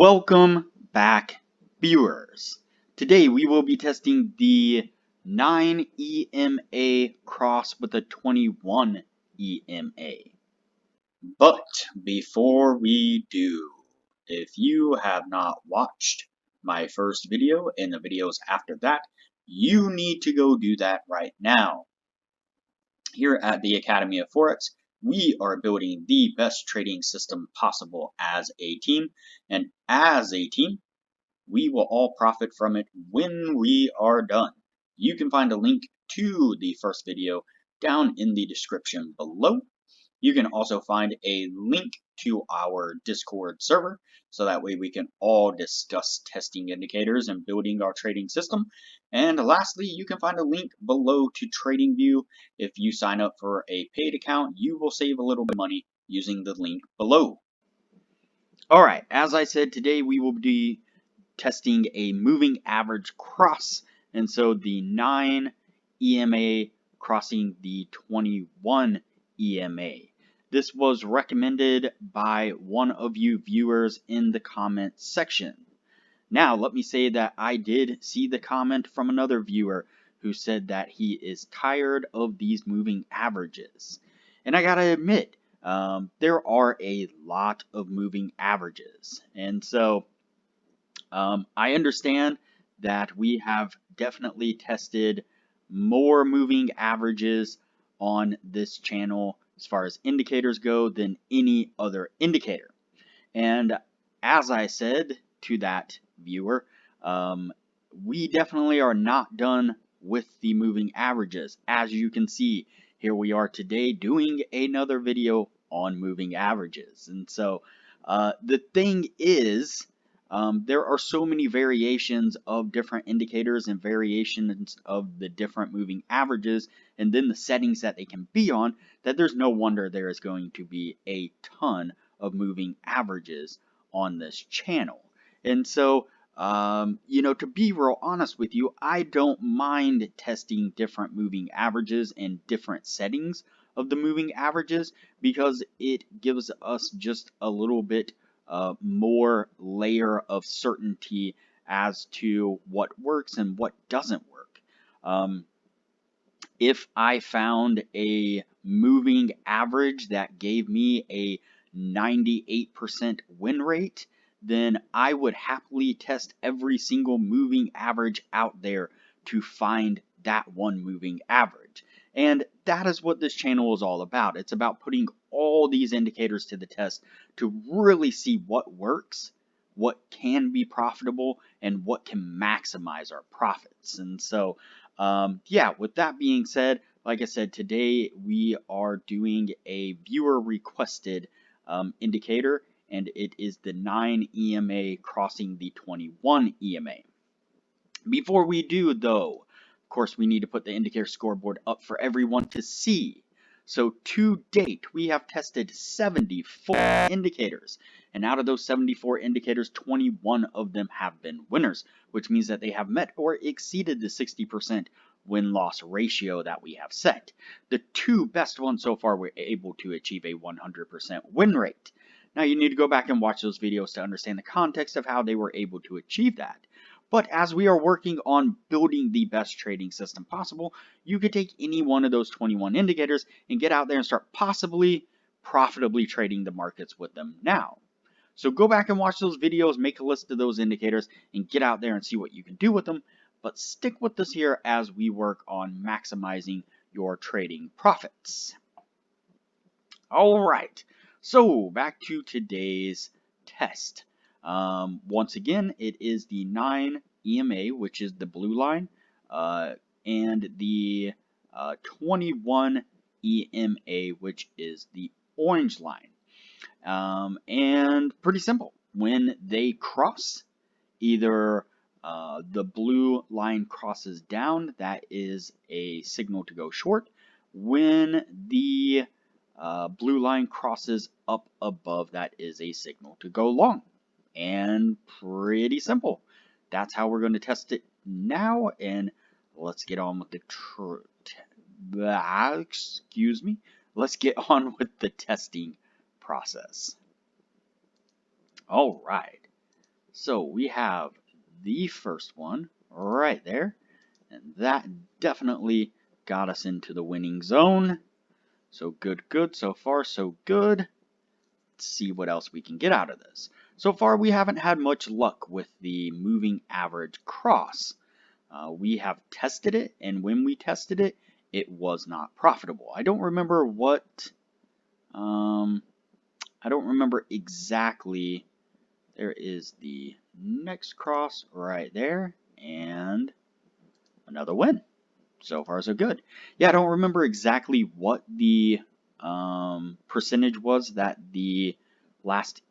Welcome back, viewers. Today we will be testing the 9 EMA cross with the 21 EMA. But before we do, if you have not watched my first video and the videos after that, you need to go do that right now. Here at the Academy of Forex, we are building the best trading system possible as a team, and as a team, we will all profit from it when we are done. You can find a link to the first video down in the description below. You can also find a link to our Discord server, so that way we can all discuss testing indicators and building our trading system. And lastly, you can find a link below to TradingView. If you sign up for a paid account, you will save a little bit of money using the link below. Alright, as I said, today we will be testing a moving average cross, and so the 9 EMA crossing the 21 EMA. This was recommended by one of you viewers in the comment section. Now, let me say that I did see the comment from another viewer who said that he is tired of these moving averages. And I gotta admit, there are a lot of moving averages. And so, I understand that we have definitely tested more moving averages on this channel as far as indicators go than any other indicator. And as I said to that viewer, we definitely are not done with the moving averages. As you can see, here we are today doing another video on moving averages. And so the thing is, there are so many variations of different indicators and variations of the different moving averages, and then the settings that they can be on, that there's no wonder there is going to be a ton of moving averages on this channel. And so, to be real honest with you, I don't mind testing different moving averages and different settings of the moving averages, because it gives us just a little bit more layer of certainty as to what works and what doesn't work. If I found a moving average that gave me a 98% win rate, then I would happily test every single moving average out there to find that one moving average. And that is what this channel is all about. It's about putting all these indicators to the test to really see what works, what can be profitable, and what can maximize our profits. And so, yeah, with that being said, like I said, today we are doing a viewer requested indicator, and it is the 9 EMA crossing the 21 EMA. Before we do, though, of course, we need to put the indicator scoreboard up for everyone to see. So to date, we have tested 74 indicators, and out of those 74 indicators, 21 of them have been winners, which means that they have met or exceeded the 60% win-loss ratio that we have set. The two best ones so far were able to achieve a 100% win rate. Now you need to go back and watch those videos to understand the context of how they were able to achieve that. But as we are working on building the best trading system possible, you could take any one of those 21 indicators and get out there and start possibly profitably trading the markets with them now. So go back and watch those videos, make a list of those indicators, and get out there and see what you can do with them. But stick with us here as we work on maximizing your trading profits. All right, so back to today's test. Once again, it is the 9 EMA, which is the blue line, and the 21 EMA, which is the orange line. And pretty simple. When they cross, either the blue line crosses down, that is a signal to go short. When the blue line crosses up above, that is a signal to go long. And pretty simple. That's how we're going to test it now, and let's get on with the let's get on with the testing process. All right. So we have the first one right there, and that definitely got us into the winning zone. So good, so far so good. Let's see what else we can get out of this. So far we haven't had much luck with the moving average cross. We have tested it, and when we tested it, it was not profitable. I don't remember what, I don't remember exactly. There is the next cross right there, and another win. So far so good. Yeah, I don't remember exactly what the percentage was that the last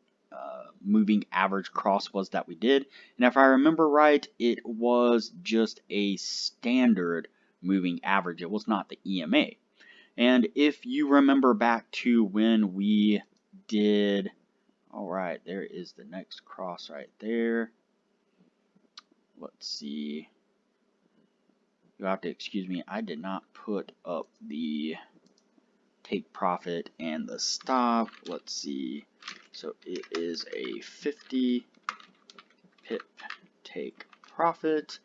moving average cross was that we did. And if I remember right, it was just a standard moving average. It was not the EMA. And if you remember back to when we did, all right, there is the next cross right there. Let's see. You'll have to excuse me, I did not put up the take profit and the stop. Let's see. So it is a 50 pip take profit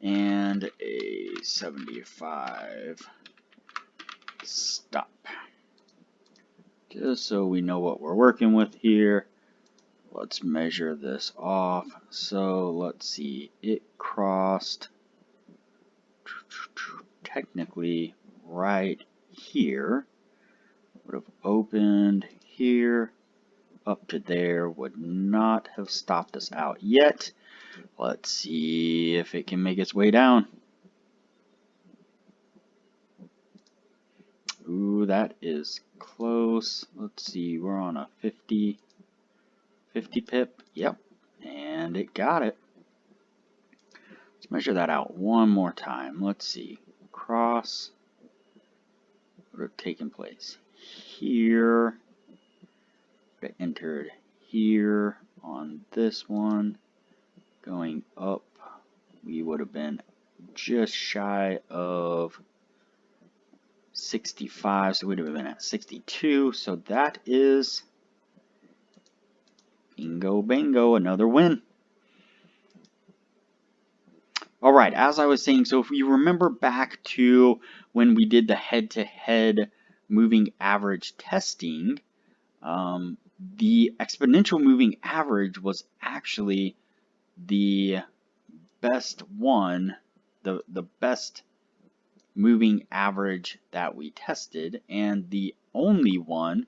and a 75 stop. Just so we know what we're working with here, let's measure this off. So let's see, it crossed technically right here, would have opened here up to there, would not have stopped us out yet. Let's see if it can make its way down. Ooh, that is close. Let's see, we're on a 50 pip. Yep, and it got it. Let's measure that out one more time. Let's see, cross would have taken place here, would have entered here on this one. Going up, we would have been just shy of 65, so we would have been at 62. So that is bingo bango, another win. Alright, as I was saying, so if we remember back to when we did the head-to-head moving average testing, the exponential moving average was actually the best one, the best moving average that we tested, and the only one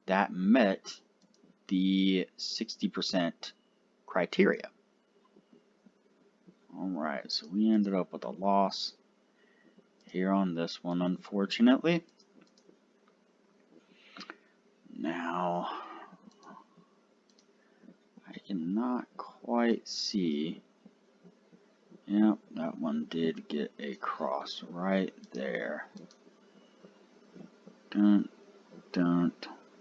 that met the 60% criteria. Alright, so we ended up with a loss here on this one, unfortunately. Now, I cannot quite see. Yep, that one did get a cross right there. Don't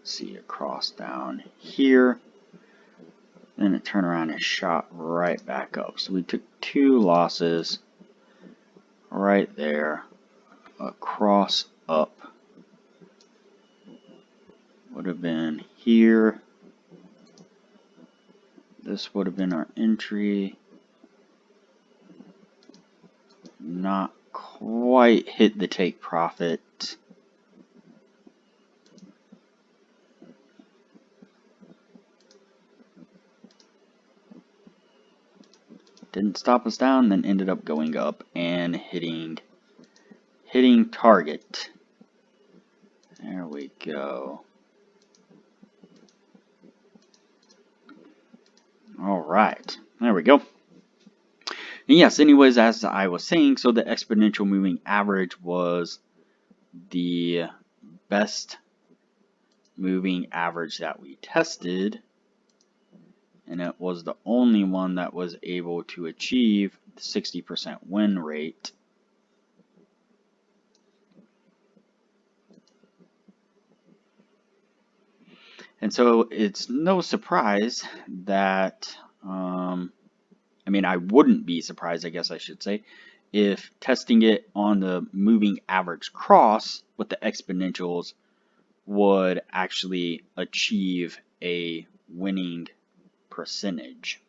see a cross down here. Then it turned around and shot right back up. So we took two losses right there. A cross up would have been here. This would have been our entry. Not quite hit the take profit. Didn't stop us down, then ended up going up and hitting target. There we go. Alright, there we go. And yes, anyways, as I was saying, so the exponential moving average was the best moving average that we tested, and it was the only one that was able to achieve the 60% win rate. And so it's no surprise that, I mean, I wouldn't be surprised, I guess I should say, if testing it on the moving average cross with the exponentials would actually achieve a winning percentage.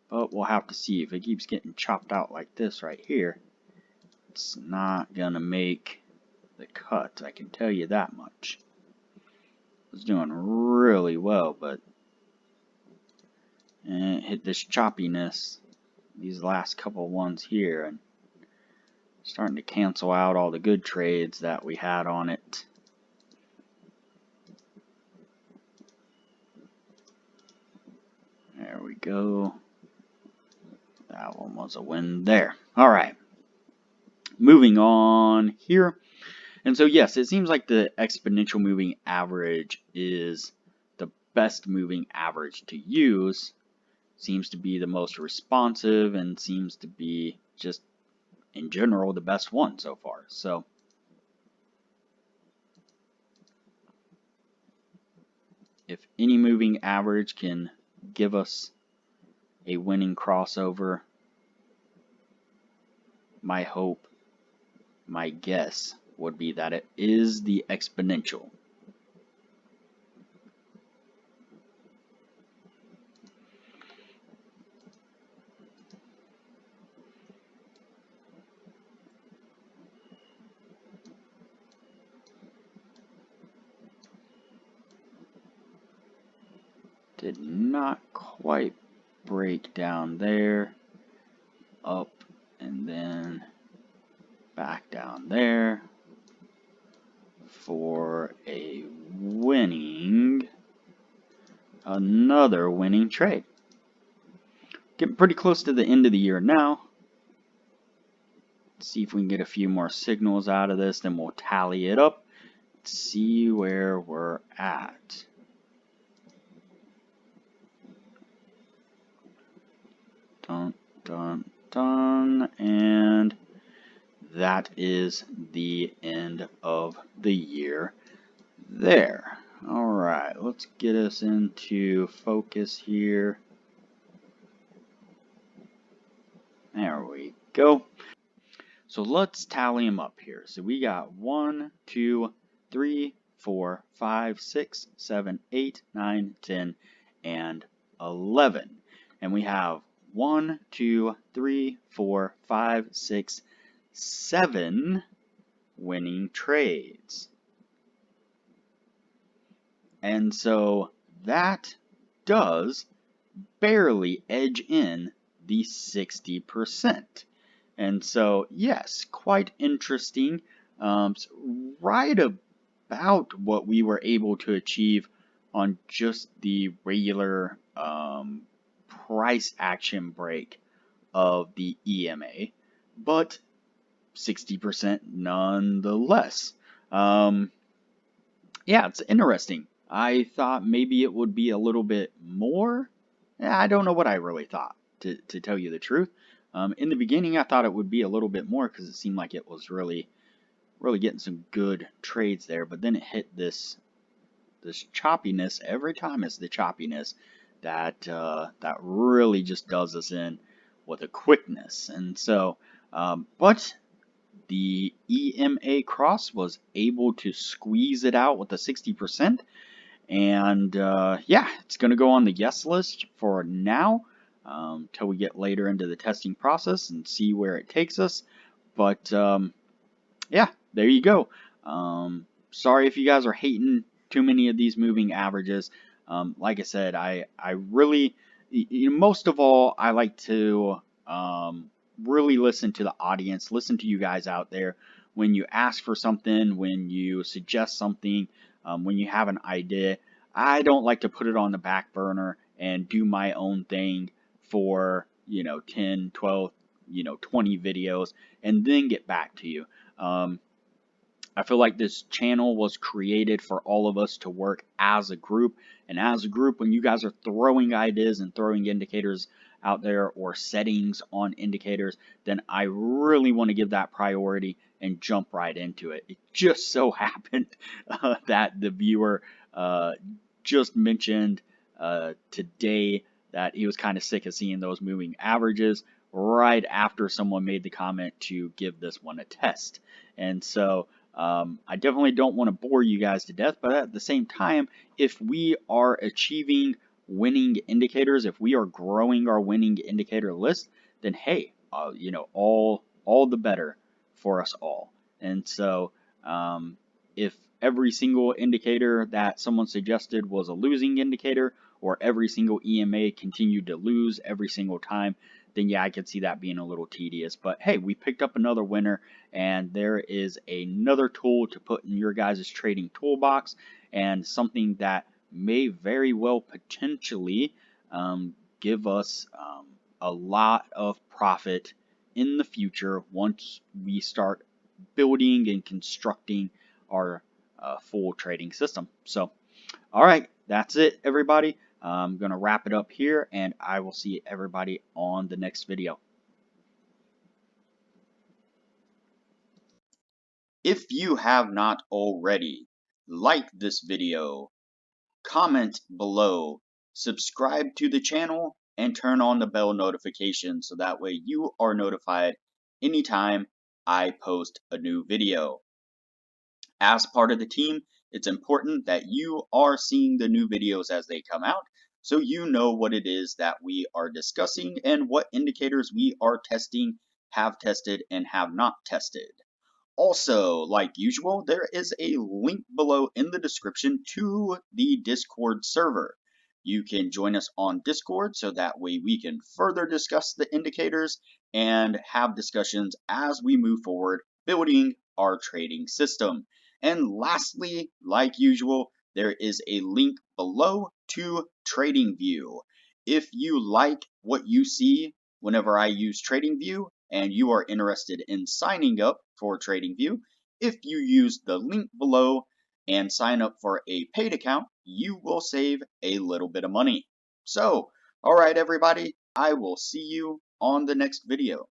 But we'll have to see. If it keeps getting chopped out like this right here, it's not gonna make the cut, I can tell you that much. It's doing really well, but it hit this choppiness these last couple ones here, and starting to cancel out all the good trades that we had on it. There we go. That one was a win there. Alright. Moving on here. And so yes, it seems like the exponential moving average is the best moving average to use. Seems to be the most responsive and seems to be just in general the best one so far. So if any moving average can give us a winning crossover, my hope, my guess would be that it is the exponential. Did not quite break down there. Up and then back down there for a winning, another winning trade. Getting pretty close to the end of the year now. Let's see if we can get a few more signals out of this, then we'll tally it up, see where we're at. Dun, dun, dun, and that is the end of the year there. Alright, let's get us into focus here. There we go. So let's tally them up here. So we got 1, 2, 3, 4, 5, 6, 7, 8, 9, 10, and 11. And we have 1, 2, 3, 4, 5, 6, 7 winning trades. And so that does barely edge in the 60%. And so, yes, quite interesting. Right about what we were able to achieve on just the regular price action break of the EMA, but 60% nonetheless. Yeah, it's interesting. I thought maybe it would be a little bit more. I don't know what I really thought, to tell you the truth. In the beginning, I thought it would be a little bit more because it seemed like it was really getting some good trades there. But then it hit this choppiness. Every time it's the choppiness that that really just does us in with a quickness. And so, but the EMA cross was able to squeeze it out with a 60%. And yeah, it's going to go on the yes list for now till we get later into the testing process and see where it takes us. But yeah, there you go. Sorry if you guys are hating too many of these moving averages. Like I said, I really, most of all, I like to really listen to the audience, listen to you guys out there when you ask for something, when you suggest something, when you have an idea. I don't like to put it on the back burner and do my own thing for 10, 12, 20 videos and then get back to you. I feel like this channel was created for all of us to work as a group, and as a group, when you guys are throwing ideas and throwing indicators out there or settings on indicators, then I really want to give that priority and jump right into it. It just so happened that the viewer just mentioned today that he was kind of sick of seeing those moving averages right after someone made the comment to give this one a test. And so I definitely don't want to bore you guys to death, but at the same time, if we are achieving winning indicators, if we are growing our winning indicator list, then hey, all the better for us all. And so, if every single indicator that someone suggested was a losing indicator, or every single EMA continued to lose every single time, then yeah, I could see that being a little tedious. But hey, we picked up another winner, and there is another tool to put in your guys' trading toolbox, and something that may very well potentially give us a lot of profit in the future once we start building and constructing our full trading system. So, all right, that's it, everybody. I'm going to wrap it up here, and I will see everybody on the next video. If you have not already, like this video, comment below, subscribe to the channel, and turn on the bell notification so that way you are notified anytime I post a new video. As part of the team, it's important that you are seeing the new videos as they come out, so you know what it is that we are discussing and what indicators we are testing, have tested, and have not tested. Also, like usual, there is a link below in the description to the Discord server. You can join us on Discord so that way we can further discuss the indicators and have discussions as we move forward building our trading system. And lastly, like usual, there is a link below to TradingView. If you like what you see whenever I use TradingView and you are interested in signing up for TradingView, if you use the link below and sign up for a paid account, you will save a little bit of money. So, all right, everybody, I will see you on the next video.